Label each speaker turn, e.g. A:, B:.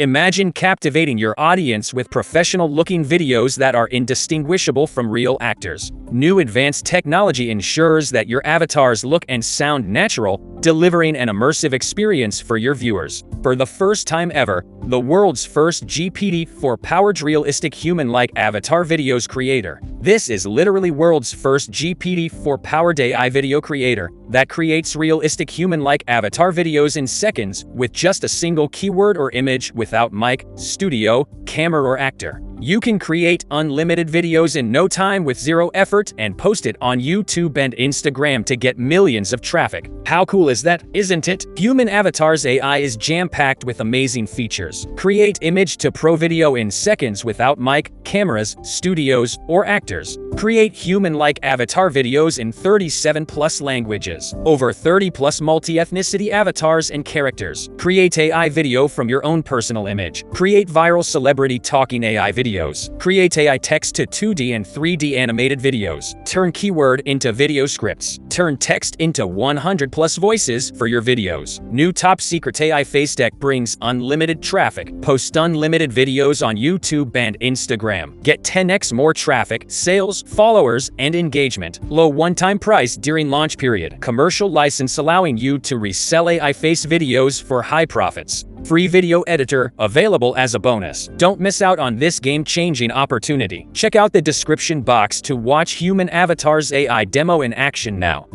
A: Imagine captivating your audience with professional-looking videos that are indistinguishable from real actors. New advanced technology ensures that your avatars look and sound natural, delivering an immersive experience for your viewers. For the first time ever, the world's first GPT-4-powered realistic human-like avatar videos creator. This is literally world's first GPT-4-powered AI video creator that creates realistic human-like avatar videos in seconds with just a single keyword or image without mic, studio, camera or actor. You can create unlimited videos in no time with zero effort and post it on YouTube and Instagram to get millions of traffic. How cool is that, isn't it? Human Avatars AI is jam-packed with amazing features. Create image to pro video in seconds without mic, cameras, studios, or actors. Create human-like avatar videos in 37+ languages. Over 30+ multi-ethnicity avatars and characters. Create AI video from your own personal image. Create viral celebrity talking AI videos. Create AI text to 2D and 3D animated videos. Turn keyword into video scripts. Turn text into 100+ voices for your videos. New top secret AI face deck brings unlimited traffic. Post unlimited videos on YouTube and Instagram. Get 10x more traffic, sales, followers, and engagement. Low one-time price during launch period. Commercial license allowing you to resell AI face videos for high profits. Free video editor available as a bonus. Don't miss out on this game-changing opportunity. Check out the description box to watch Human Avatars AI demo in action now.